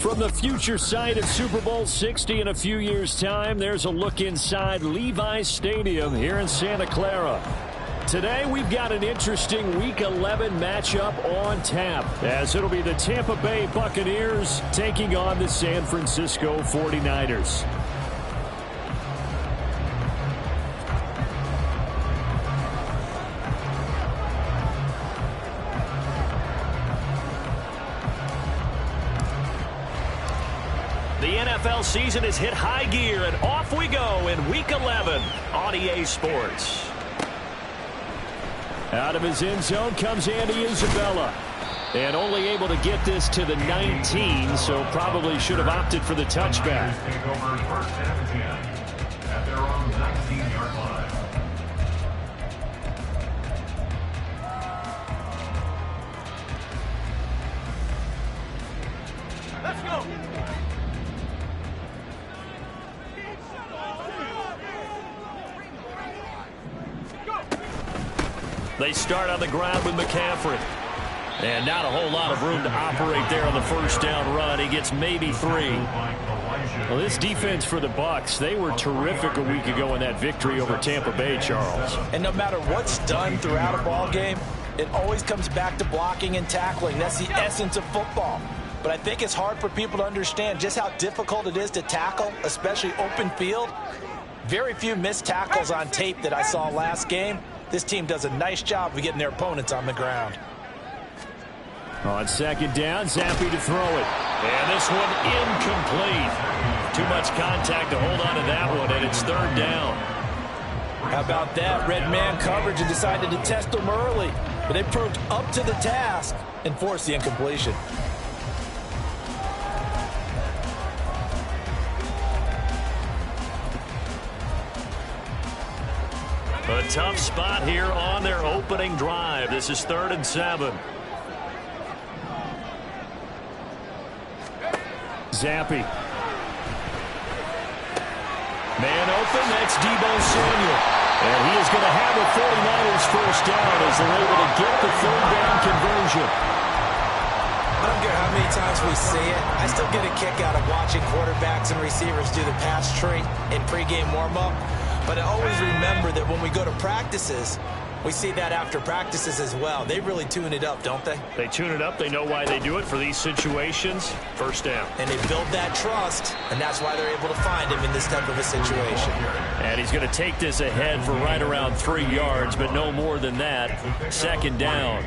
From the future site of Super Bowl 60 in a few years' time, there's a look inside Levi's Stadium here in Santa Clara. Today, we've got an interesting Week 11 matchup on tap, as it'll be the Tampa Bay Buccaneers taking on the San Francisco 49ers. The NFL season has hit high gear, and off we go in Week 11 on EA Sports. Out of his end zone comes Andy Isabella. And only able to get this to the 19, so probably should have opted for the touchback. At their own 19-yard line. Let's go. They start on the ground with McCaffrey. And not a whole lot of room to operate there on the first down run. He gets maybe 3. Well, this defense for the Bucs, they were terrific a week ago in that victory over Tampa Bay, Charles. And no matter what's done throughout a ball game, it always comes back to blocking and tackling. That's the essence of football. But I think it's hard for people to understand just how difficult it is to tackle, especially open field. Very few missed tackles on tape that I saw last game. This team does a nice job of getting their opponents on the ground. On second down, Zappe to throw it. And this one incomplete. Too much contact to hold on to that one, and it's third down. How about that? Red man coverage and decided to test them early. But they proved up to the task and forced the incompletion. A tough spot here on their opening drive. This is 3rd and 7. Zappe. Man open, that's Deebo Samuel. And he is going to have a 49ers first down as they're able to get the third down conversion. I don't care how many times we see it. I still get a kick out of watching quarterbacks and receivers do the pass tree in pregame warm-up. But I always remember that when we go to practices, we see that after practices as well. They really tune it up, don't they? They tune it up. They know why they do it for these situations. First down. And they build that trust, and that's why they're able to find him in this type of a situation. And he's going to take this ahead for right around 3 yards, but no more than that. Second down.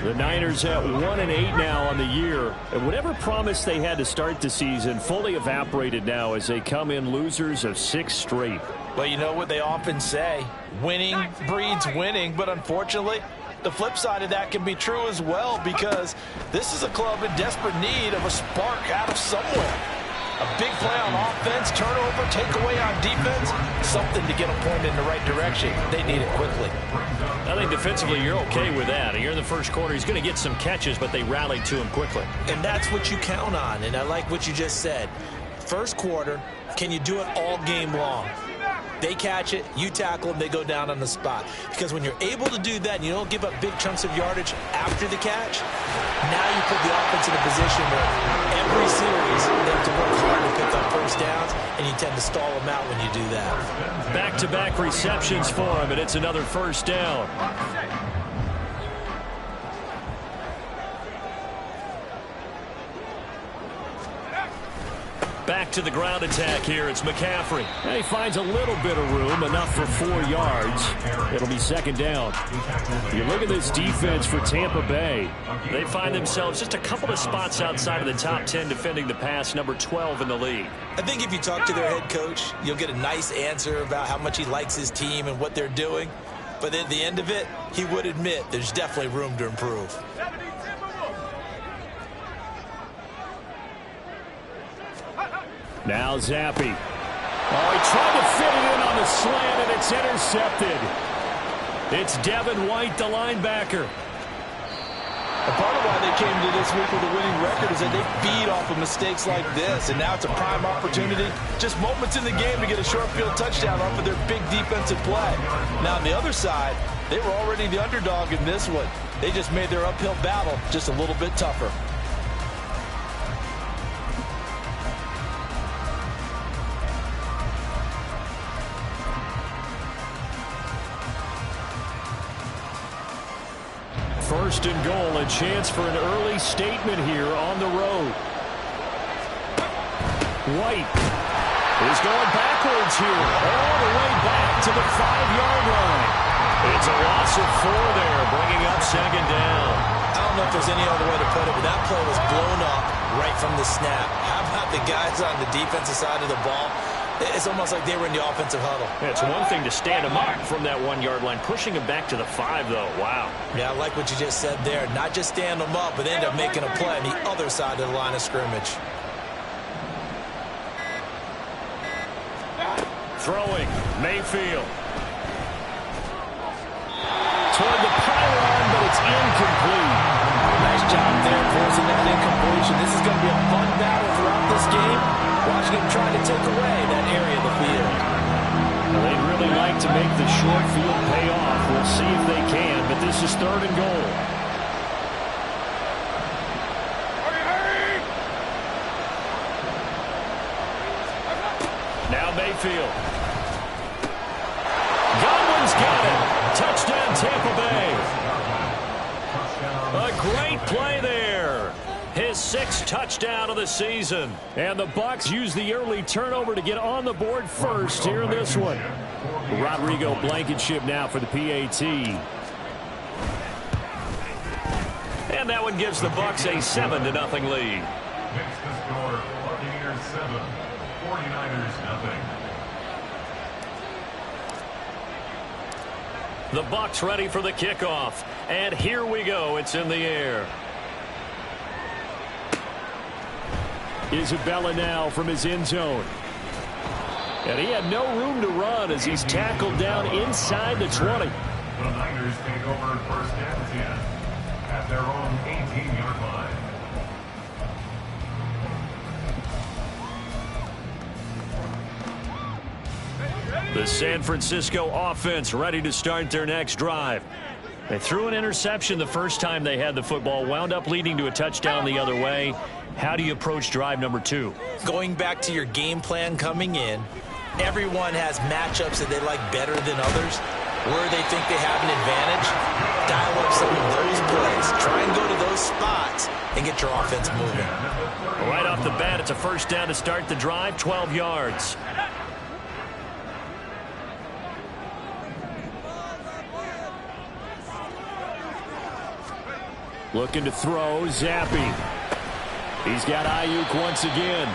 The Niners at 1-8 now on the year. And whatever promise they had to start the season fully evaporated now as they come in losers of 6 straight. Well, you know what they often say, winning breeds winning, but unfortunately, the flip side of that can be true as well, because this is a club in desperate need of a spark out of somewhere. A big play on offense, turnover, takeaway on defense, something to get them pointed in the right direction. They need it quickly. I think defensively you're okay with that. Here in the first quarter, he's going to get some catches, but they rallied to him quickly. And that's what you count on, and I like what you just said. First quarter, can you do it all game long? They catch it, you tackle them, they go down on the spot. Because when you're able to do that and you don't give up big chunks of yardage after the catch, now you put the offense in a position where every series they have to work hard to pick up first downs, and you tend to stall them out when you do that. Back-to-back receptions for him, and it's another first down. Back to the ground attack here. It's McCaffrey. And he finds a little bit of room, enough for 4 yards. It'll be second down. You look at this defense for Tampa Bay. They find themselves just a couple of spots outside of the top 10 defending the pass, number 12 in the league. I think if you talk to their head coach, you'll get a nice answer about how much he likes his team and what they're doing. But at the end of it, he would admit there's definitely room to improve. Now Zappe. Oh, he tried to fit it in on the slant, and it's intercepted. It's Devin White, the linebacker. And part of why they came to this week with a winning record is that they feed off of mistakes like this, and now it's a prime opportunity, just moments in the game to get a short field touchdown off of their big defensive play. Now on the other side, they were already the underdog in this one. They just made their uphill battle just a little bit tougher. 1st and goal. A chance for an early statement here on the road. White is going backwards here, all the way back to the 5-yard line. It's a loss of 4 there, bringing up 2nd down. I don't know if there's any other way to put it, but that play was blown up right from the snap. How about the guys on the defensive side of the ball? It's almost like they were in the offensive huddle. Yeah, it's one thing to stand them up from that 1-yard line. Pushing them back to the 5, though. Wow. Yeah, I like what you just said there. Not just stand them up, but end up making a play on the other side of the line of scrimmage. Throwing, Mayfield. Toward the pylon, but it's incomplete. Nice job there forcing that incompletion. This is going to be a fun battle throughout this game. Watching him try to take away that area of the field. Well, they'd really like to make the short field pay off. We'll see if they can, but this is 3rd and goal. Now Mayfield. Godwin's got it. Touchdown, Tampa Bay. A great play there. His 6th touchdown of the season. And the Bucs use the early turnover to get on the board first here in this one. Rodrigo Blankenship now for the PAT. And that one gives the Bucs a 7-0 lead. Next to score, Buccaneers 7, 49ers 0. The Bucs ready for the kickoff. And here we go. It's in the air. Isabella now from his end zone. And he had no room to run as he's tackled down inside the 20. The Niners take over 1st and 10 at their own 18-yard line. The San Francisco offense ready to start their next drive. They threw an interception the first time they had the football, wound up leading to a touchdown the other way. How do you approach drive number 2? Going back to your game plan coming in, everyone has matchups that they like better than others. Where they think they have an advantage, dial up some of those plays. Try and go to those spots and get your offense moving. Right off the bat, it's a 1st down to start the drive, 12 yards. Looking to throw, Zappe. He's got Ayuk once again.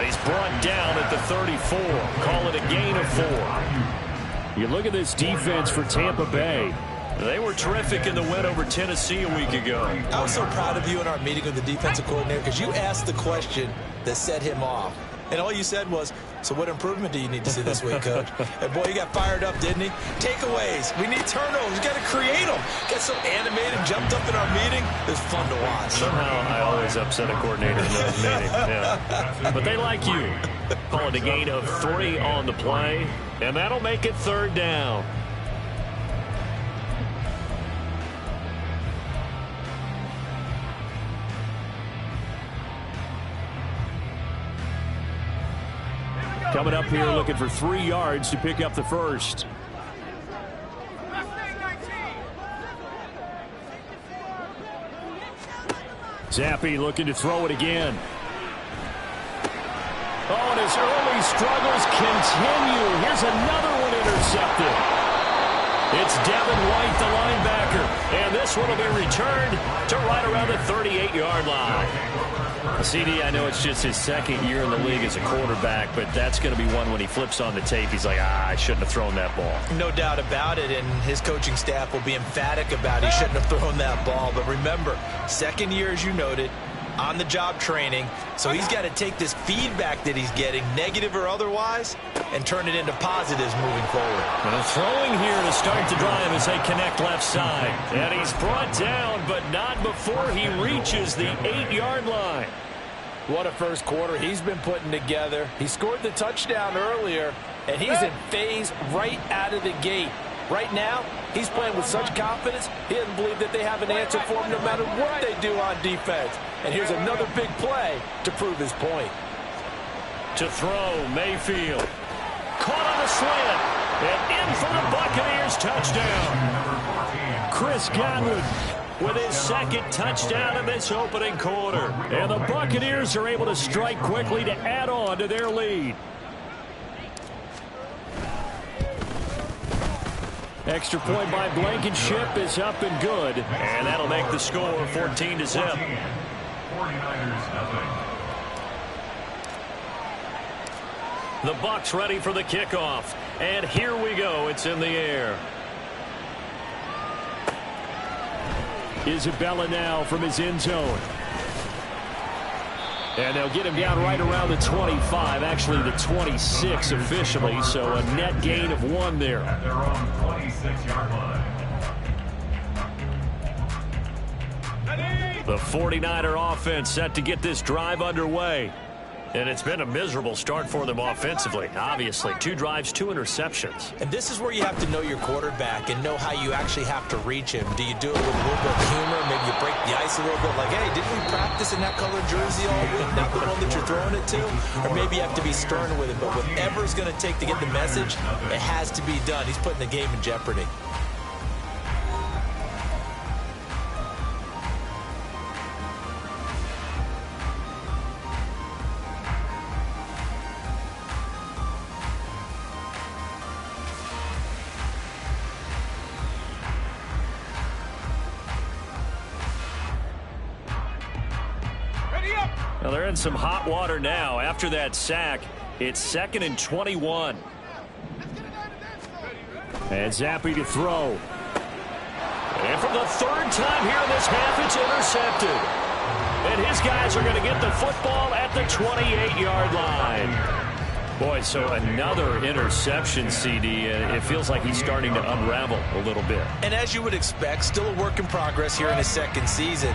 He's brought down at the 34. Call it a gain of 4. You look at this defense for Tampa Bay. They were terrific in the win over Tennessee a week ago. I was so proud of you in our meeting with the defensive coordinator because you asked the question that set him off. And all you said was, so what improvement do you need to see this week, Coach? And boy, he got fired up, didn't he? Takeaways. We need turnovers. We got to create them. Got so animated, jumped up in our meeting. It was fun to watch. Somehow I always upset a coordinator in those meetings. Yeah. But they like you. Call it a gain of 3 on the play. And that'll make it 3rd down. Coming up here looking for 3 yards to pick up the 1st. Zappe looking to throw it again. Oh, and his early struggles continue. Here's another one intercepted. It's Devin White, the linebacker. And this one will be returned to right around the 38-yard line. CD, I know it's just his 2nd year in the league as a quarterback, but that's going to be one when he flips on the tape. He's like, I shouldn't have thrown that ball. No doubt about it, and his coaching staff will be emphatic about he shouldn't have thrown that ball. But remember, 2nd year, as you noted, on-the-job training, so he's got to take this feedback that he's getting, negative or otherwise, and turn it into positives moving forward. And throwing here to start the drive as they connect left side. And he's brought down, but not before he reaches the 8-yard line. What a first quarter he's been putting together. He scored the touchdown earlier, and he's in phase right out of the gate. Right now, he's playing with such confidence, he doesn't believe that they have an answer for him no matter what they do on defense. And here's another big play to prove his point. To throw, Mayfield. Caught on a slant. And in for the Buccaneers touchdown. Chris Godwin with his second touchdown in this opening quarter. And the Buccaneers are able to strike quickly to add on to their lead. Extra point by Blankenship is up and good. And that'll make the score 14-0. 49ers nothing. The Bucs ready for the kickoff. And here we go. It's in the air. Isabella now from his end zone. And they'll get him down right around the 25, actually the 26 officially, so a net gain of 1 there. At their own 26-yard line. The 49er offense set to get this drive underway. And it's been a miserable start for them offensively. Obviously, 2 drives, 2 interceptions. And this is where you have to know your quarterback and know how you actually have to reach him. Do you do it with a little bit of humor? Maybe you break the ice a little bit like, hey, didn't we practice in that colored jersey all week, not the one that you're throwing it to? Or maybe you have to be stern with it. But whatever it's going to take to get the message, it has to be done. He's putting the game in jeopardy. Well, they're in some hot water now. After that sack, it's 2nd and 21. And Zappe to throw. And for the 3rd time here in this half, it's intercepted. And his guys are going to get the football at the 28-yard line. Boy, so another interception, CD. It feels like he's starting to unravel a little bit. And as you would expect, still a work in progress here in his 2nd season.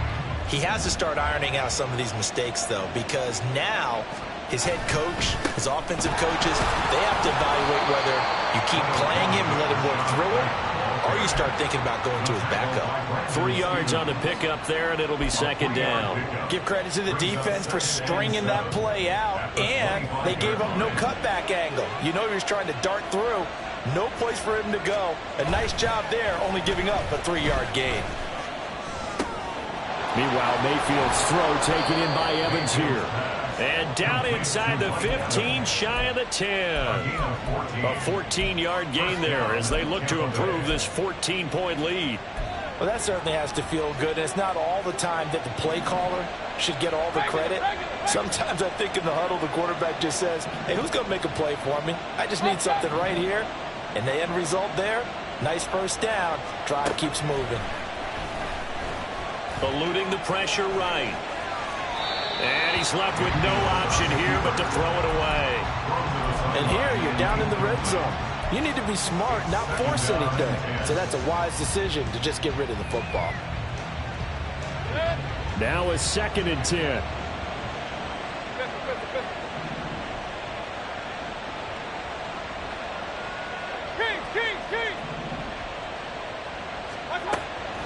He has to start ironing out some of these mistakes, though, because now his head coach, his offensive coaches, they have to evaluate whether you keep playing him and let him work through it, or you start thinking about going to his backup. 3 yards on the pickup there, and it'll be 2nd down. Give credit to the defense for stringing that play out, and they gave up no cutback angle. You know he was trying to dart through. No place for him to go. A nice job there, only giving up a 3-yard gain. Meanwhile, Mayfield's throw taken in by Evans here. And down inside the 15, shy of the 10. A 14-yard gain there as they look to improve this 14-point lead. Well, that certainly has to feel good. And it's not all the time that the play caller should get all the credit. Sometimes I think in the huddle, the quarterback just says, hey, who's going to make a play for me? I just need something right here. And the end result there, nice 1st down. Drive keeps moving. Eluding the pressure right. And he's left with no option here but to throw it away. And here you're down in the red zone. You need to be smart, not force anything. So that's a wise decision to just get rid of the football. Now a 2nd and 10.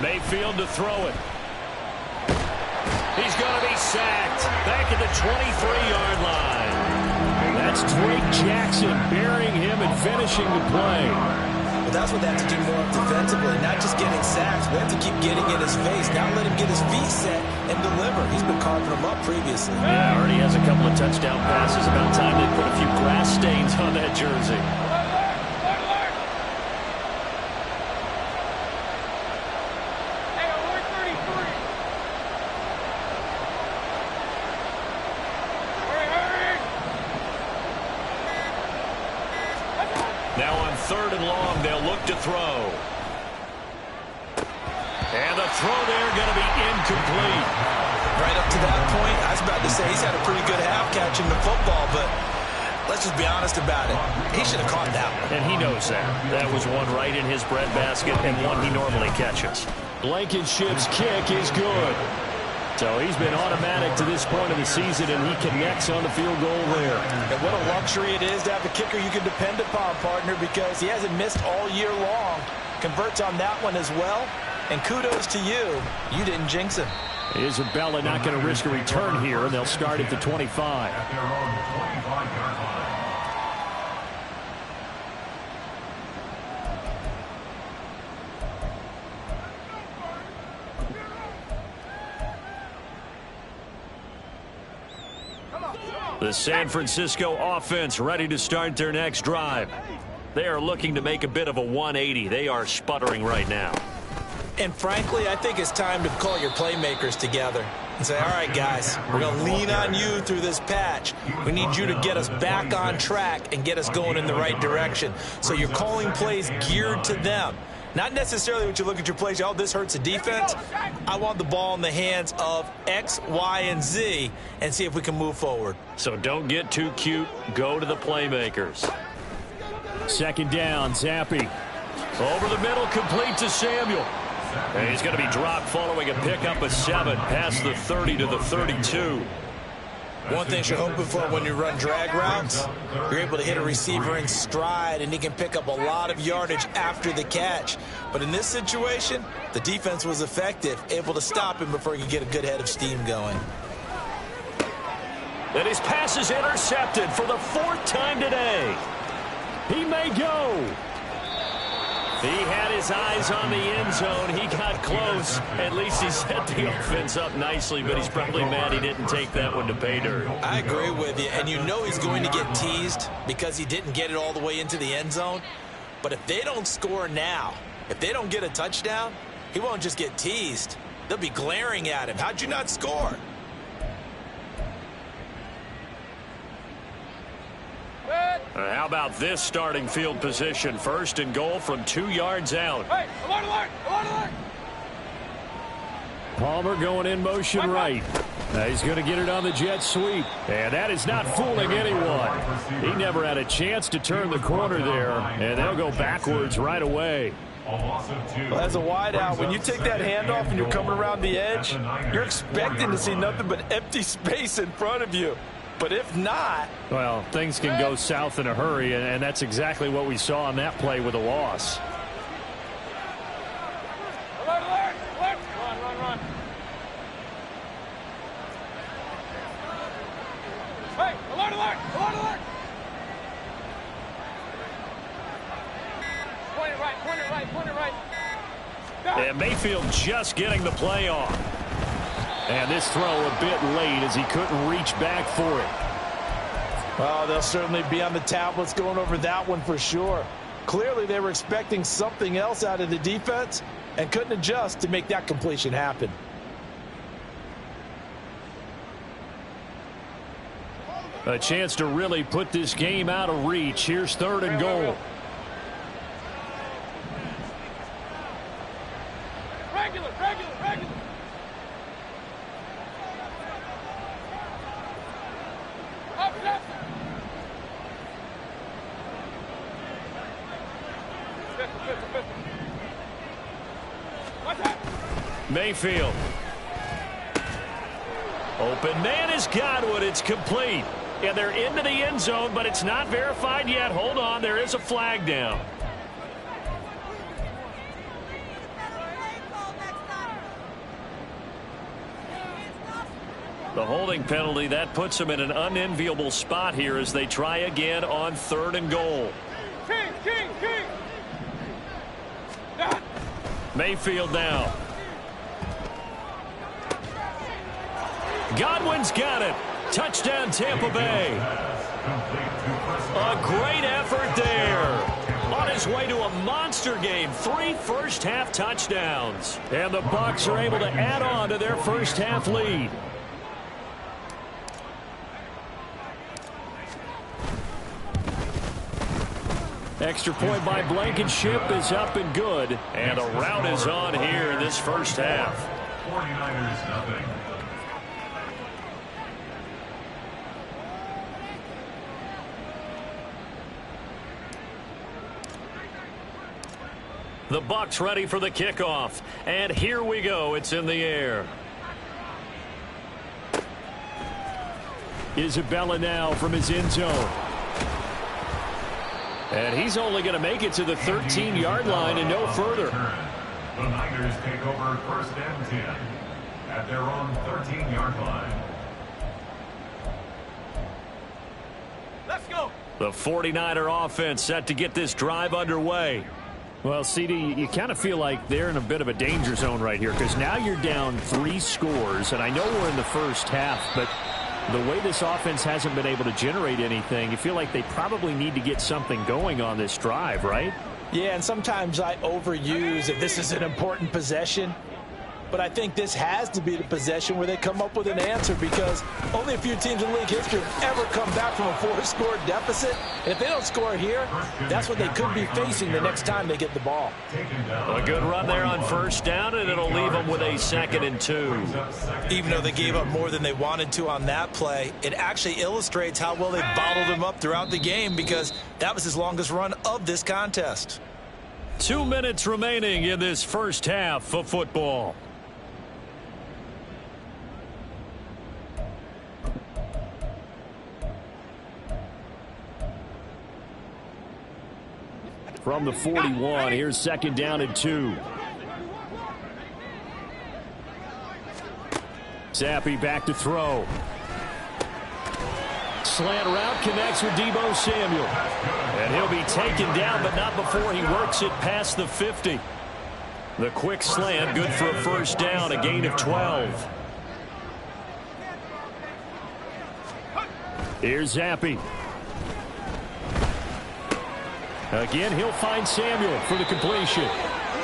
Mayfield to throw it. He's going to be sacked back at the 23-yard line. That's Drake Jackson burying him and finishing the play. Well, that's what they have to do more defensively, not just getting sacks. We have to keep getting in his face, not let him get his feet set and deliver. He's been carving them up previously. Yeah, already has a couple of touchdown passes. About time they put a few grass stains on that jersey. Now on 3rd and long, they'll look to throw. And the throw there going to be incomplete. Right up to that point, I was about to say he's had a pretty good half catching the football, but let's just be honest about it. He should have caught that one. And he knows that. That was one right in his breadbasket and one he normally catches. Blankenship's kick is good. So he's been automatic to this point of the season, and he connects on the field goal there. And what a luxury it is to have a kicker you can depend upon, partner, because he hasn't missed all year long. Converts on that one as well. And kudos to you. You didn't jinx him. Isabella not going to risk a return here, and they'll start at the 25. At their own 25-yard line. The San Francisco offense ready to start their next drive. They are looking to make a bit of a 180. They are sputtering right now. And frankly, I think it's time to call your playmakers together and say, all right, guys, we're going to lean on you through this patch. We need you to get us back on track and get us going in the right direction. So you're calling plays geared to them. Not necessarily what you look at your plays, oh, this hurts the defense. I want the ball in the hands of X, Y, and Z and see if we can move forward. So don't get too cute. Go to the playmakers. Second down, Zappi. Over the middle, complete to Samuel. And he's going to be dropped following a pickup of 7 past the 30 to the 32. One thing you're hoping for when you run drag routes, you're able to hit a receiver in stride, and he can pick up a lot of yardage after the catch. But in this situation, the defense was effective, able to stop him before he could get a good head of steam going. And his pass is intercepted for the 4th time today. He may go. He had his eyes on the end zone. He got close. At least he set the offense up nicely, but he's probably mad he didn't take that one to pay dirt. I agree with you, and you know he's going to get teased because he didn't get it all the way into the end zone. But if they don't score now, if they don't get a touchdown, he won't just get teased. They'll be glaring at him. How'd you not score? How about this starting field position? 1st and goal from 2 yards out. Hey, alert, alert, alert, alert. Palmer going in motion right. He's going to get it on the jet sweep. And that is not fooling anyone. He never had a chance to turn the corner there. And they'll go backwards right away. Well, as a wideout, when you take that handoff and you're coming around the edge, you're expecting to see nothing but empty space in front of you. But if not, well, things can go south in a hurry, and that's exactly what we saw on that play with a loss. Alert, alert, alert. Run, run, run. Hey, alert, alert, alert, alert. Point it right, point it right, point it right. And Mayfield just getting the play off. And this throw a bit late as he couldn't reach back for it. well, they'll certainly be on the tablets going over that one for sure. Clearly, they were expecting something else out of the defense and couldn't adjust to make that completion happen. A chance to really put this game out of reach. Here's 3rd and goal. Regular, regular, regular. Up, up. Pistol. Watch out. Mayfield. Open man is Godwin. It's complete. And they're into the end zone, but it's not verified yet. Hold on. There is a flag down. The holding penalty, that puts them in an unenviable spot here as they try again on 3rd and goal. King. Mayfield now. Godwin's got it. Touchdown, Tampa Bay. A great effort there. On his way to a monster game. 3 first-half touchdowns. And the Bucs are able to add on to their first-half lead. Extra point by Blankenship is up and good. And a rout is on here in this first half. 49ers nothing. The Bucs ready for the kickoff. And here we go. It's in the air. Isabella now from his end zone. And he's only going to make it to the 13-yard line and no further. The Niners take over 1st and 10 at their own 13-yard line. Let's go. The 49er offense set to get this drive underway. Well, CD, you kind of feel like they're in a bit of a danger zone right here because now you're down 3 scores, and I know we're in the first half, but The way this offense hasn't been able to generate anything, you feel like they probably need to get something going on this drive, right? Yeah, and sometimes I overuse if this is an important possession. But I think this has to be the possession where they come up with an answer, because only a few teams in league history have ever come back from a 4-score deficit. And if they don't score here, that's what they could be facing the next time they get the ball. A good run there on first down, and it'll leave them with a 2nd and 2. Even though they gave up more than they wanted to on that play, it actually illustrates how well they bottled them up throughout the game, because that was his longest run of this contest. 2 minutes remaining in this first half of football. From the 41, here's 2nd down and 2. Zappe back to throw. Slant route connects with Deebo Samuel. And he'll be taken down, but not before he works it past the 50. The quick slant, good for a first down, a gain of 12. Here's Zappe. Again, he'll find Samuel for the completion.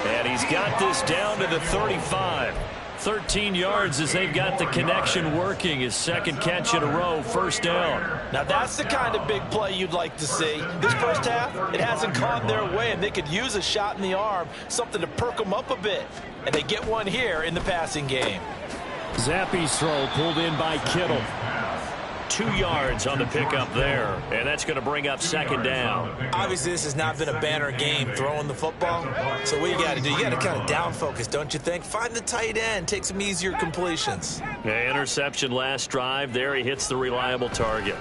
And he's got this down to the 35. 13 yards as they've got the connection working. His 2nd catch in a row, first down. Now that's the kind of big play you'd like to see. This first half, it hasn't gone their way, and they could use a shot in the arm, something to perk them up a bit. And they get one here in the passing game. Zappe's throw pulled in by Kittle. 2 yards on the pickup there, and that's going to bring up 2nd down. Obviously, this has not been a banner game throwing the football. So what you got to do, you got to kind of down focus, don't you think? Find the tight end, take some easier completions. Yeah, interception last drive. There he hits the reliable target.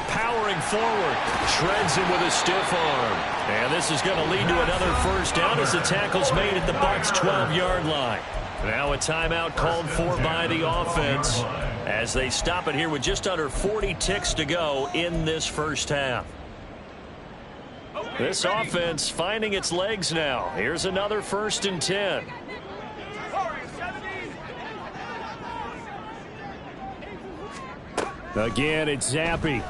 Powering forward, shreds him with a stiff arm. And this is going to lead to another first down as the tackle's made at the Bucs' 12-yard line. Now a timeout called for by the offense as they stop it here with just under 40 ticks to go in this first half. This offense finding its legs now. Here's another 1st and 10. Again, it's Zappe.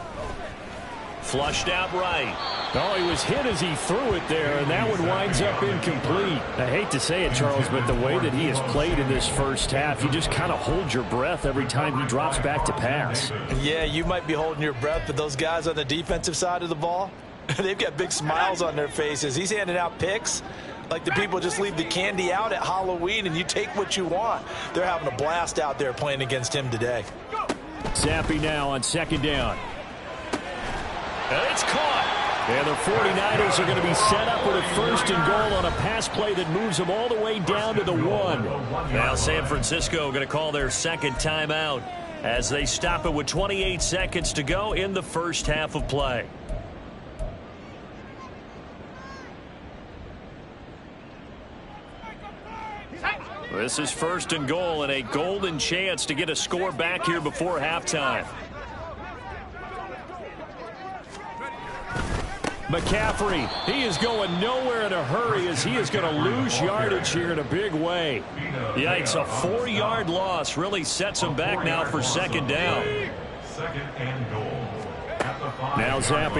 Flushed out right. Oh, he was hit as he threw it there, and that one winds up incomplete. I hate to say it, Charles, but the way that he has played in this first half, you just kind of hold your breath every time he drops back to pass. Yeah, you might be holding your breath, but those guys on the defensive side of the ball, they've got big smiles on their faces. He's handing out picks like the people just leave the candy out at Halloween, and you take what you want. They're having a blast out there playing against him today. Zappe now on 2nd down. And it's caught. And the 49ers are going to be set up with a 1st and goal on a pass play that moves them all the way down to the 1. Now San Francisco going to call their 2nd timeout as they stop it with 28 seconds to go in the first half of play. This is 1st and goal and a golden chance to get a score back here before halftime. McCaffrey, he is going nowhere in a hurry as he is going to lose yardage here in a big way. Yikes, a 4-yard loss really sets him back now for 2nd down. 2nd and goal. Now Zappe.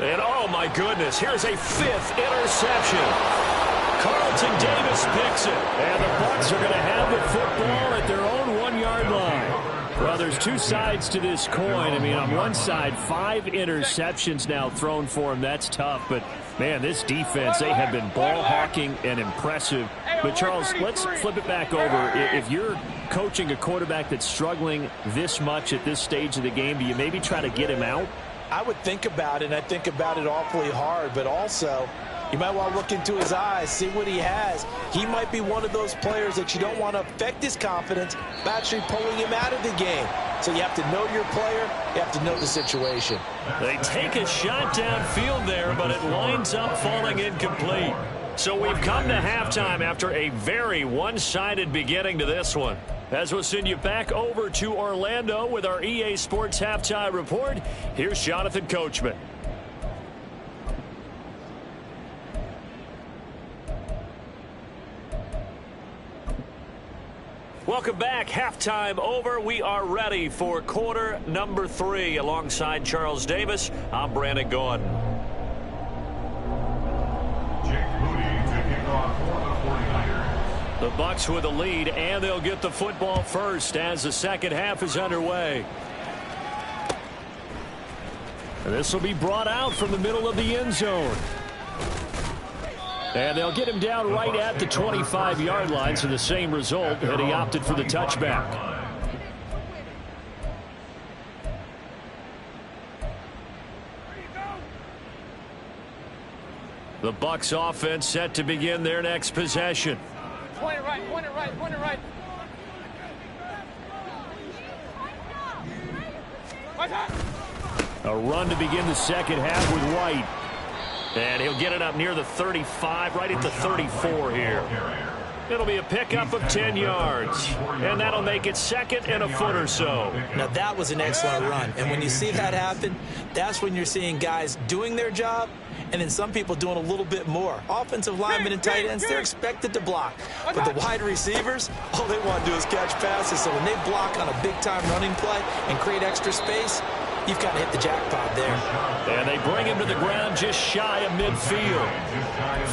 And oh my goodness, here's a 5th interception. Carlton Davis picks it. And the Bucs are going to have the football at their own 1-yard line. Well, there's two sides to this coin. I mean, on one side, 5 interceptions now thrown for him. That's tough. But, man, this defense, they have been ball hawking and impressive. But, Charles, let's flip it back over. If you're coaching a quarterback that's struggling this much at this stage of the game, do you maybe try to get him out? I would think about it, and I think about it awfully hard. But also, you might want to look into his eyes, see what he has. He might be one of those players that you don't want to affect his confidence by actually pulling him out of the game. So you have to know your player. You have to know the situation. They take a shot downfield there, but it winds up falling incomplete. So we've come to halftime after a very one-sided beginning to this one. As we'll send you back over to Orlando with our EA Sports Halftime Report, here's Jonathan Coachman. Welcome back. Halftime over. We are ready for quarter number 3. Alongside Charles Davis, I'm Brandon Gaudin. Jake Moody to kick off for the 49ers. The Bucs with a lead, and they'll get the football first as the second half is underway. This will be brought out from the middle of the end zone. And they'll get him down right at the 25-yard line, so the same result, and he opted for the touchback. The Bucs offense set to begin their next possession. Point it right, point it right, point it right. A run to begin the second half with White. And he'll get it up near the 35, right at the 34 here. It'll be a pickup of 10 yards. And that'll make it second and a foot or so. Now, that was an excellent run. And when you see that happen, that's when you're seeing guys doing their job and then some people doing a little bit more. Offensive linemen and tight ends, they're expected to block. But the wide receivers, all they want to do is catch passes. So when they block on a big-time running play and create extra space, you've got to hit the jackpot there. And they bring him to the ground just shy of midfield.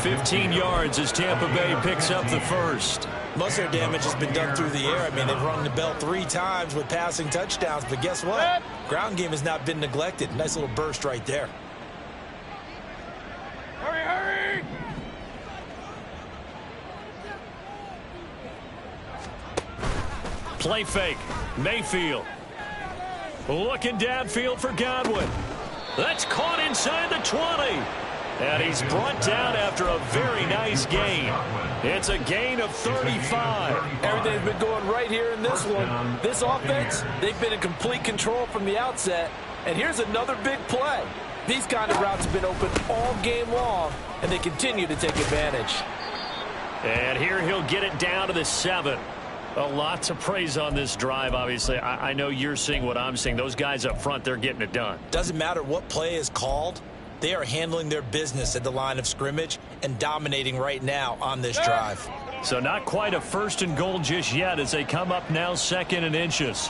15 yards as Tampa Bay picks up the first. Most of their damage has been done through the air. I mean, they've rung the bell 3 times with passing touchdowns. But guess what? Ground game has not been neglected. Nice little burst right there. Hurry, hurry! Play fake. Mayfield. Looking downfield for Godwin. That's caught inside the 20. And he's brought down after a very nice gain. It's a gain of 35. Everything's been going right here in this one. This offense, they've been in complete control from the outset. And here's another big play. These kind of routes have been open all game long, and they continue to take advantage. And here he'll get it down to the 7. A lot to praise on this drive, obviously. I know you're seeing what I'm seeing. Those guys up front, they're getting it done. Doesn't matter what play is called. They are handling their business at the line of scrimmage and dominating right now on this drive. So not quite a 1st and goal just yet as they come up now 2nd and inches.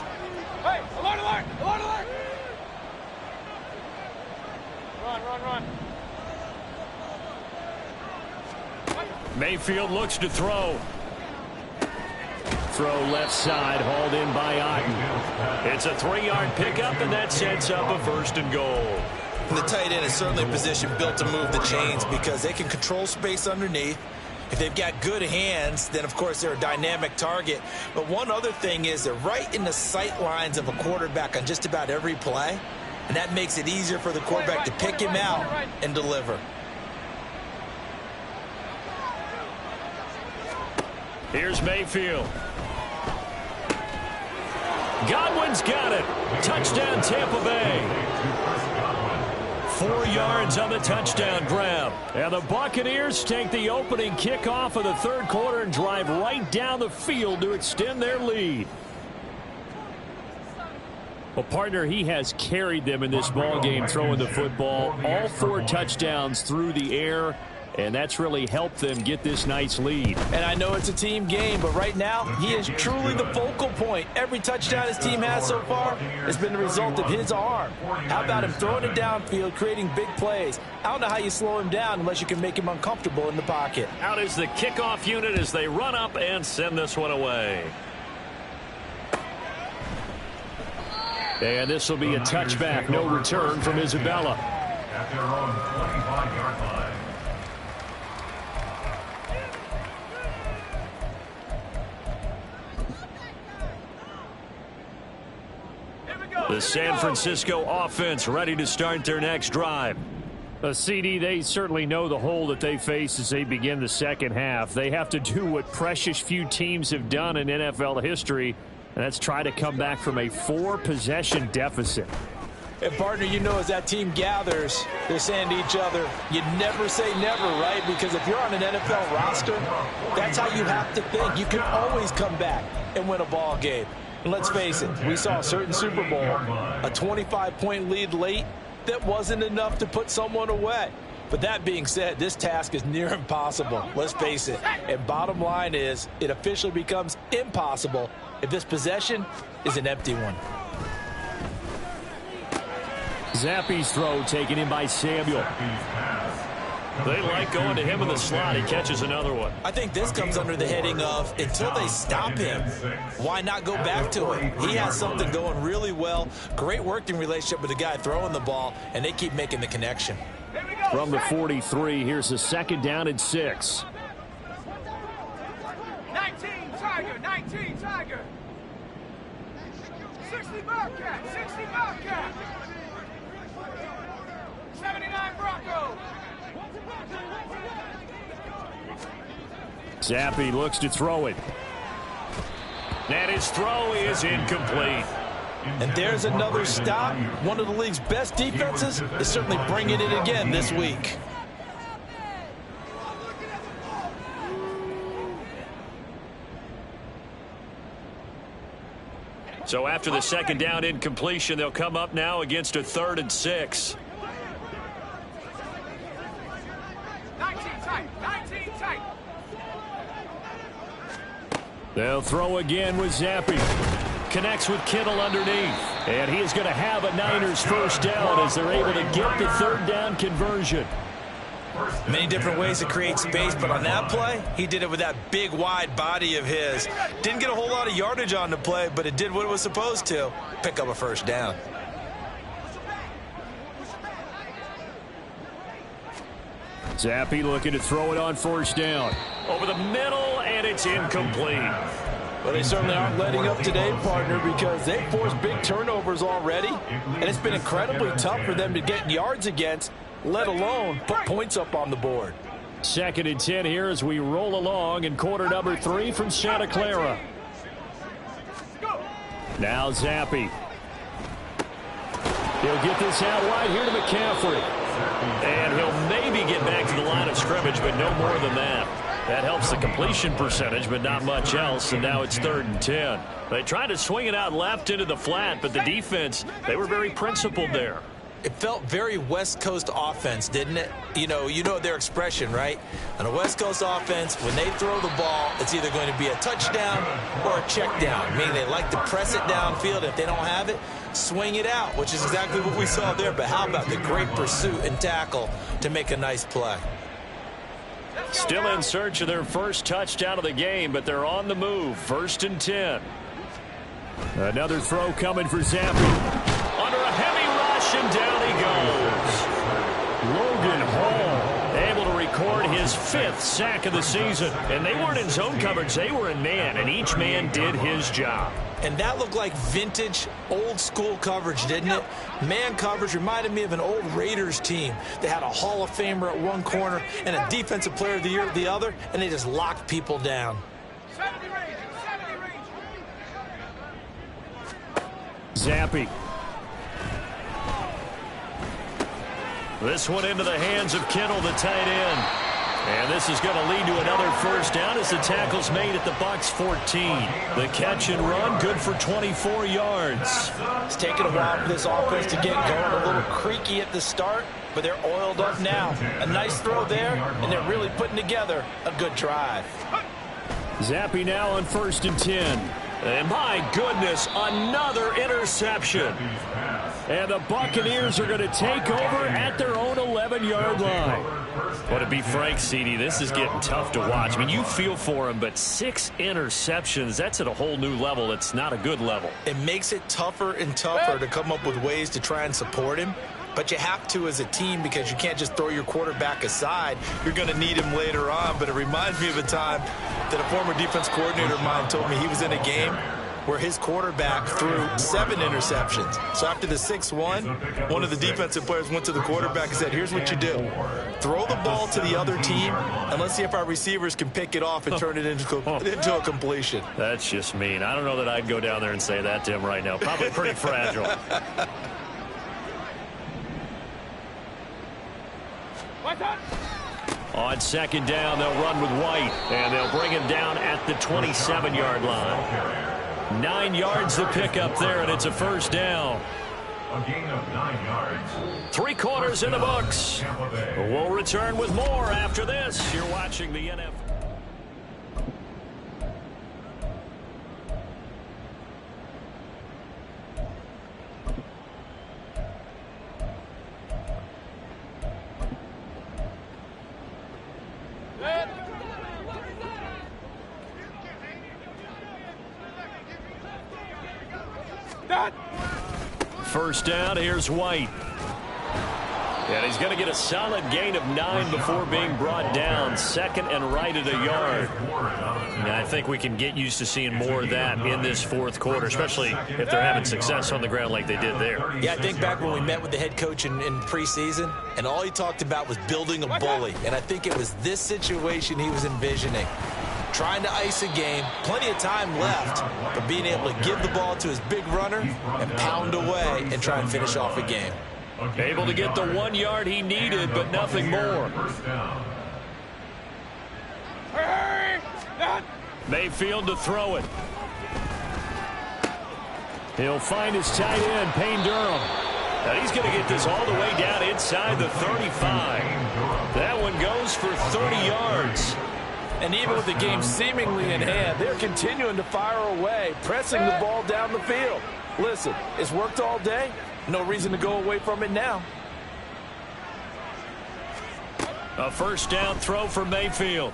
Hey, alert, alert, alert, alert! Run, run, run. Mayfield looks to throw. Throw left side, hauled in by Otten. It's a 3-yard pickup, and that sets up a 1st and goal. And the tight end is certainly a position built to move the chains because they can control space underneath. If they've got good hands, then, of course, they're a dynamic target. But one other thing is they're right in the sight lines of a quarterback on just about every play, and that makes it easier for the quarterback to pick him out and deliver. Here's Mayfield. Godwin's got it. Touchdown, Tampa Bay. 4 yards on the touchdown grab. And the Buccaneers take the opening kickoff of the 3rd quarter and drive right down the field to extend their lead. Well, partner, he has carried them in this ball game throwing the football. All 4 touchdowns through the air. And that's really helped them get this nice lead. And I know it's a team game, but right now, he is truly the focal point. Every touchdown his team has so far has been the result of his arm. How about him throwing it downfield, creating big plays? I don't know how you slow him down unless you can make him uncomfortable in the pocket. Out is the kickoff unit as they run up and send this one away. And this will be a touchback. No return from Isabella. At their own 25-yard line. The San Francisco offense ready to start their next drive. CD, they certainly know the hole that they face as they begin the second half. They have to do what precious few teams have done in NFL history, and that's try to come back from a 4-possession deficit. And, partner, you know as that team gathers, they're saying to each other, you never say never, right? Because if you're on an NFL roster, that's how you have to think. You can always come back and win a ball game. And let's face it, we saw a certain Super Bowl, a 25-point lead late that wasn't enough to put someone away. But that being said, this task is near impossible. Let's face it. And bottom line is, it officially becomes impossible if this possession is an empty one. Zappe's throw taken in by Samuel. They like going to him in the slot. He catches another one. I think this comes under the heading of, until they stop him, why not go back to it? He has something going really well. Great working relationship with the guy throwing the ball, and they keep making the connection. From the 43, here's a 2nd down and 6. 19 Tiger, 19 Tiger. 60 Bobcat, 60 Bobcat. 79 Bronco. Zappe looks to throw it. And his throw is incomplete. And there's another stop. One of the league's best defenses is certainly bringing it again this week. So after the 2nd down incompletion, they'll come up now against a 3rd and 6. 19 tight, 19 tight. They'll throw again with Zappe. Connects with Kittle underneath. And he is going to have a Niners 1st down as they're able to get the 3rd down conversion. Many different ways to create space, but on that play, he did it with that big, wide body of his. Didn't get a whole lot of yardage on the play, but it did what it was supposed to. Pick up a 1st down. Zappe looking to throw it on 1st down. Over the middle, and it's incomplete. Well, they certainly aren't letting up today, partner, because they've forced big turnovers already, and it's been incredibly tough for them to get yards against, let alone put points up on the board. 2nd and 10 here as we roll along in quarter number 3 from Santa Clara. Now Zappe. He'll get this out wide here to McCaffrey. And he'll maybe get back to the line of scrimmage, but no more than that. That helps the completion percentage, but not much else, and now it's 3rd and 10. They tried to swing it out left into the flat, but the defense, they were very principled there. It felt very West Coast offense, didn't it? You know their expression, right? On a West Coast offense, when they throw the ball, it's either going to be a touchdown or a check down, meaning they like to press it downfield. If they don't have it, swing it out, which is exactly what we saw there. But how about the great pursuit and tackle to make a nice play? Still in search of their 1st touchdown of the game, but they're on the move. 1st and 10. Another throw coming for Zappe. Under a heavy rush, and down he goes. Logan Hall able to record his 5th sack of the season. And they weren't in zone coverage. They were in man, and each man did his job. And that looked like vintage, old-school coverage, didn't it? Man coverage reminded me of an old Raiders team. They had a Hall of Famer at one corner and a Defensive Player of the Year at the other, and they just locked people down. 70 range, 70 range. Zappe. This one into the hands of Kittle, the tight end. And this is going to lead to another 1st down as the tackle's made at the Bucs 14. The catch and run, good for 24 yards. It's taken a while for this offense to get going, a little creaky at the start, but they're oiled up now. A nice throw there, and they're really putting together a good drive. Zappe now on 1st and 10. And my goodness, another interception. And the Buccaneers are going to take over at their own 11-yard line. Well, to be frank, CD, this is getting tough to watch. I mean, you feel for him, but 6 interceptions, that's at a whole new level. It's not a good level. It makes it tougher and tougher to come up with ways to try and support him. But you have to as a team because you can't just throw your quarterback aside. You're going to need him later on. But it reminds me of a time that a former defense coordinator of mine told me he was in a game where his quarterback threw 7 interceptions. So after the 6th one of the defensive players went to the quarterback and said, here's what you do. Throw the ball to the other team, and let's see if our receivers can pick it off and turn it into a completion. That's just mean. I don't know that I'd go down there and say that to him right now. Probably pretty fragile. On 2nd down, they'll run with White, and they'll bring him down at the 27-yard line. 9 yards to pick up there, and it's a 1st down. A gain of 9 yards. 3 quarters in the books. We'll return with more after this. You're watching the NFL. First down, here's White. And he's going to get a solid gain of 9 before being brought down. 2nd and right at a yard. And I think we can get used to seeing more of that in this 4th quarter, especially if they're having success on the ground like they did there. Yeah, I think back when we met with the head coach in preseason, and all he talked about was building a bully. And I think it was this situation he was envisioning. Trying to ice a game, plenty of time left, but being able to give the ball to his big runner and pound away and try and finish off a game. Able to get the 1 yard he needed, but nothing more. Mayfield to throw it. He'll find his tight end, Payne Durham. And he's going to get this all the way down inside the 35. That one goes for 30 yards. And even with the game seemingly in hand, they're continuing to fire away, pressing the ball down the field. Listen, it's worked all day. No reason to go away from it now. A first down throw for Mayfield.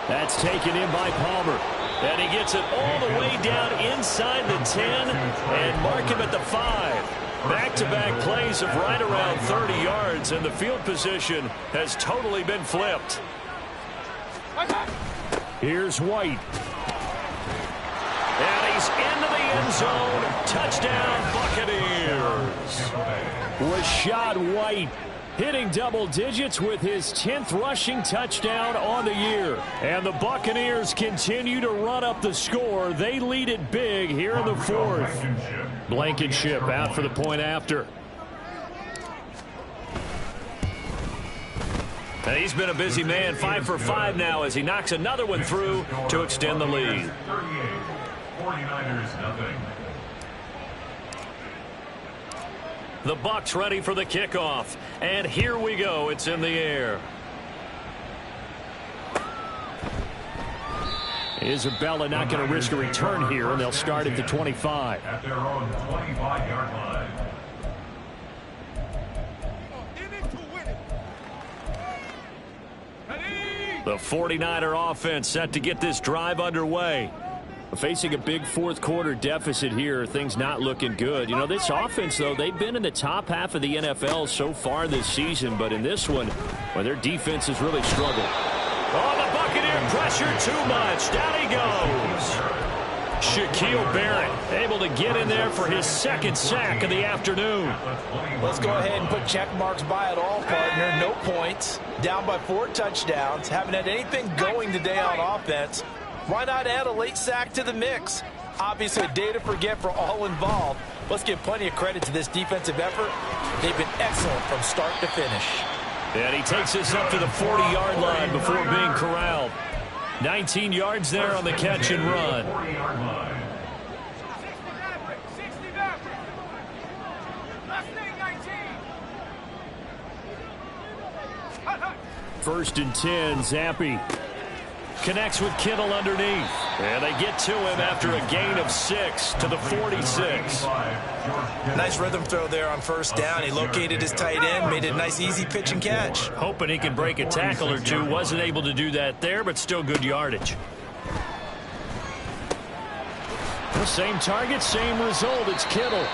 That's taken in by Palmer. And he gets it all the way down inside the 10 and mark him at the 5. Back-to-back plays of right around 30 yards, and the field position has totally been flipped. Here's White. And he's into the end zone. Touchdown, Buccaneers. Rachaad White hitting double digits with his 10th rushing touchdown on the year. And the Buccaneers continue to run up the score. They lead it big here in the 4th. Blankenship out for the point after. And he's been a busy man, 5 for 5 now as he knocks another one through to extend the lead. 49ers nothing. The Bucs ready for the kickoff. And here we go. It's in the air. Isabella not going to risk a return here, and they'll start at the 25. At their own 25-yard line. The 49er offense set to get this drive underway. Facing a big 4th quarter deficit here, things not looking good. You know, this offense, though, they've been in the top half of the NFL so far this season, but in this one, well, their defense has really struggled. Oh, the Buccaneer pressure too much. Down he goes. Shaquille Barrett able to get in there for his 2nd sack of the afternoon. Let's go ahead and put check marks by it all, partner. No points. Down by 4 touchdowns. Haven't had anything going today on offense. Why not add a late sack to the mix? Obviously, a day to forget for all involved. Let's give plenty of credit to this defensive effort. They've been excellent from start to finish. And he takes this up to the 40-yard line before being corralled. 19 yards there on the catch and run. 40-yard line. 60 back. Last thing, 19. First and 10, Zappe connects with Kittle underneath. And they get to him after a gain of 6 to the 46. Nice rhythm throw there on first down. He located his tight end, made it a nice easy pitch and catch. Hoping he can break a tackle or two. Wasn't able to do that there, but still good yardage. The same target, same result. It's Kittle.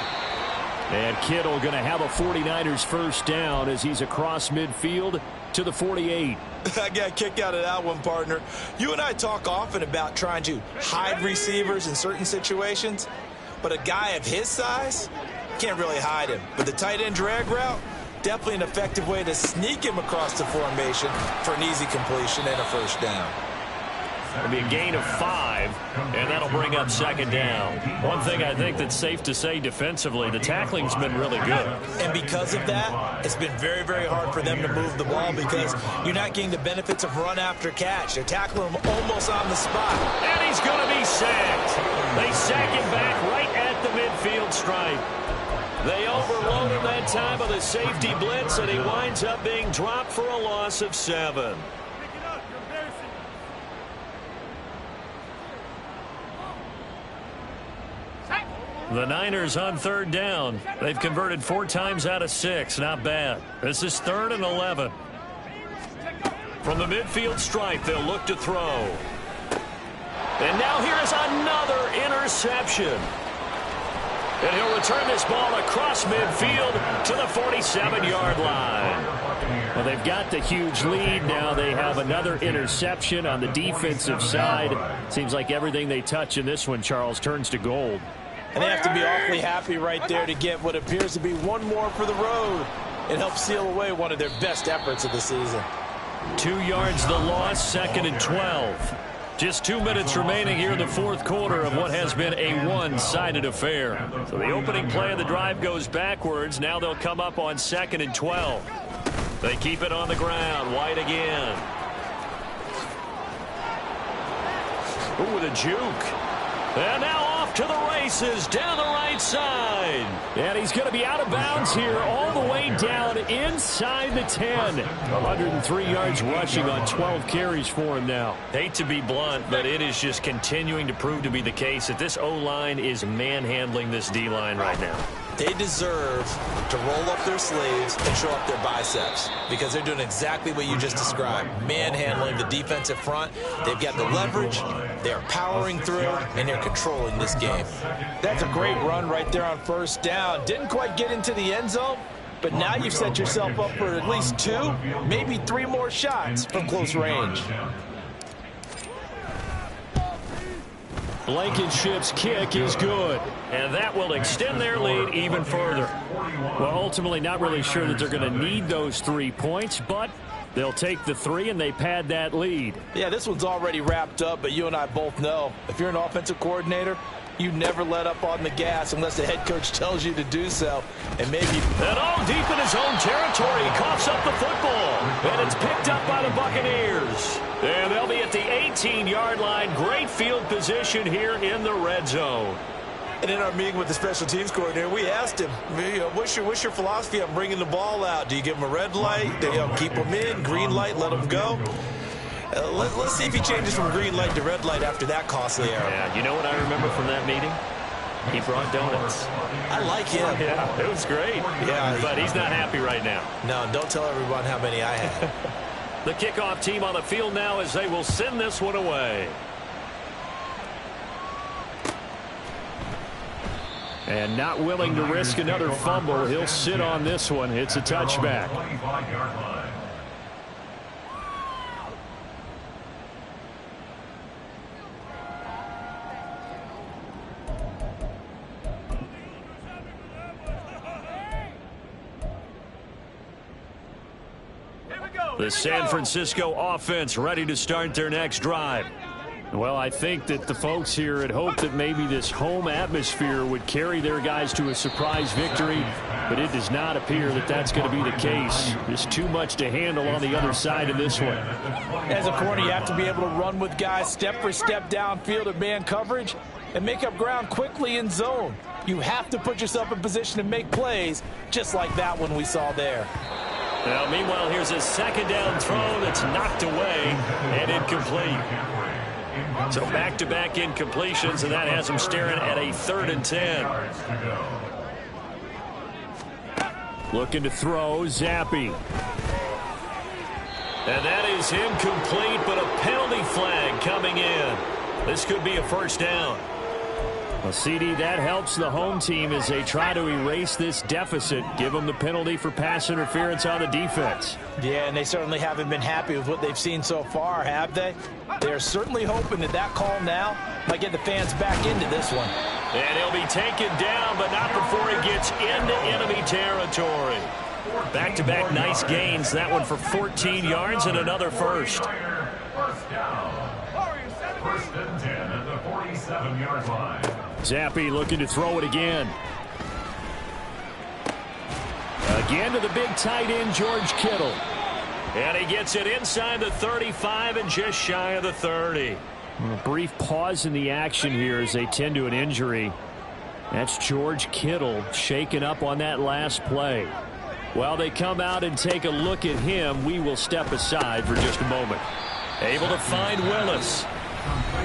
And Kittle going to have a 49ers first down as he's across midfield to the 48. I got a kick out of that one, partner. You and I talk often about trying to hide receivers in certain situations, but a guy of his size can't really hide him. But the tight end drag route, definitely an effective way to sneak him across the formation for an easy completion and a first down. It'll be a gain of 5, and that'll bring up 2nd down. One thing I think that's safe to say defensively, the tackling's been really good. And because of that, it's been very, very hard for them to move the ball because you're not getting the benefits of run after catch. They're tackling him almost on the spot. And he's going to be sacked. They sack him back right at the midfield stripe. They overload him that time with a safety blitz, and he winds up being dropped for a loss of 7. The Niners on 3rd down. They've converted 4 times out of 6. Not bad. This is 3rd and 11. From the midfield stripe, they'll look to throw. And now here's another interception. And he'll return this ball across midfield to the 47-yard line. Well, they've got the huge lead. Now they have another interception on the defensive side. Seems like everything they touch in this one, Charles, turns to gold. And they have to be awfully happy right there to get what appears to be one more for the road. It helps seal away one of their best efforts of the season. 2 yards the loss, 2nd and 12. Just 2 minutes remaining here in the 4th quarter of what has been a one-sided affair. So the opening play of the drive goes backwards. Now they'll come up on 2nd and 12. They keep it on the ground. White again. Ooh, with a juke. And now off to the races down the right side. And he's going to be out of bounds here all the way down inside the 10. 103 yards rushing on 12 carries for him now. Hate to be blunt, but it is just continuing to prove to be the case that this O-line is manhandling this D-line right now. They deserve to roll up their sleeves and show up their biceps because they're doing exactly what you just described, manhandling the defensive front. They've got the leverage, they're powering through, and they're controlling this game. That's a great run right there on 1st down. Didn't quite get into the end zone, but now you've set yourself up for at least 2, maybe 3 more shots from close range. Blankenship's kick is good. And that will extend their lead even further. Well, ultimately not really sure that they're going to need those 3 points, but they'll take the 3 and they pad that lead. Yeah, this one's already wrapped up, but you and I both know if you're an offensive coordinator, you never let up on the gas unless the head coach tells you to do so. And maybe... And all deep in his own territory, he coughs up the football. And it's picked up by the Buccaneers. And they'll be at the 18-yard line. Great field position here in the red zone. And in our meeting with the special teams coordinator, we asked him, what's your philosophy on bringing the ball out? Do you give him a red light? Do you keep him in? Green light, let him go? Let's see if he changes from green light to red light after that costly error. Yeah, you know what I remember from that meeting? He brought donuts. I like him. Yeah, it was great. Yeah, but he's not happy right now. No, don't tell everyone how many I had. The kickoff team on the field now as they will send this one away. And not willing to risk another fumble. He'll sit on this one. It's a touchback. The San Francisco offense ready to start their next drive. Well, I think that the folks here had hoped that maybe this home atmosphere would carry their guys to a surprise victory, but it does not appear that that's going to be the case. There's too much to handle on the other side of this one. As a corner, you have to be able to run with guys step for step downfield in man coverage and make up ground quickly in zone. You have to put yourself in position to make plays just like that one we saw there. Now, meanwhile, here's a 2nd down throw that's knocked away and incomplete. So back-to-back incompletions, and that has him staring at a 3rd and 10. Looking to throw, Zappe. And that is incomplete, but a penalty flag coming in. This could be a 1st down. Well, CD, that helps the home team as they try to erase this deficit. Give them the penalty for pass interference on the defense. Yeah, and they certainly haven't been happy with what they've seen so far, have they? They're certainly hoping that that call now might get the fans back into this one. And he'll be taken down, but not before he gets into enemy territory. Back-to-back nice gains. That one for 14 yards and another first. 1st down. 1st and 10 at the 47-yard line. Zappe looking to throw it again. Again to the big tight end, George Kittle. And he gets it inside the 35 and just shy of the 30. A brief pause in the action here as they tend to an injury. That's George Kittle shaken up on that last play. While they come out and take a look at him, we will step aside for just a moment. Able to find Willis.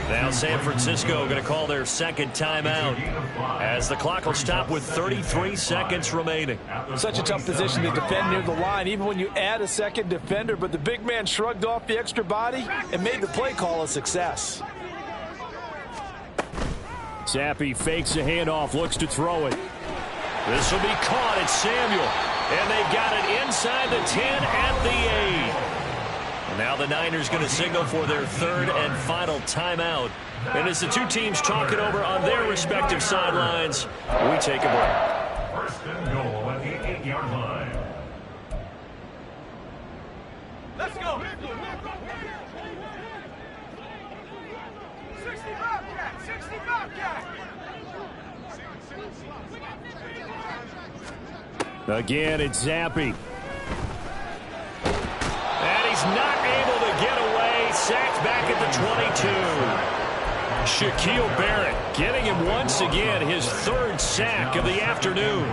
Now San Francisco going to call their second timeout as the clock will stop with 33 seconds remaining. Such a tough position to defend near the line, even when you add a second defender, but the big man shrugged off the extra body and made the play call a success. Zappi fakes a handoff, looks to throw it. This will be caught. It's Samuel. And they've got it inside the 10 at the 8. And now the Niners going to signal for their third and final timeout. And as the two teams talk it over on their respective sidelines, we take a break. First and goal at the 8-yard line. Let's go. 60 Bobcat, 60 Bobcat. Again, it's Zappi. And he's not able to get away. Sacked back at the 22. Shaquille Barrett getting him once again his third sack of the afternoon.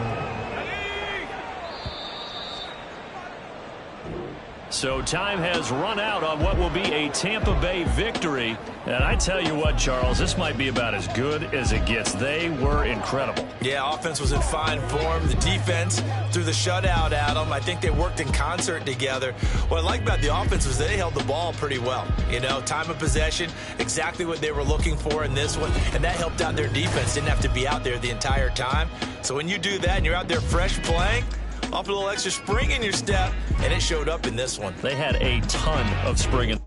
So time has run out on what will be a Tampa Bay victory. And I tell you what, Charles, this might be about as good as it gets. They were incredible. Yeah, offense was in fine form. The defense threw the shutout at them. I think they worked in concert together. What I like about the offense was they held the ball pretty well. You know, time of possession, exactly what they were looking for in this one. And that helped out their defense. Didn't have to be out there the entire time. So when you do that and you're out there fresh playing, off a little extra spring in your step, and it showed up in this one. They had a ton of spring in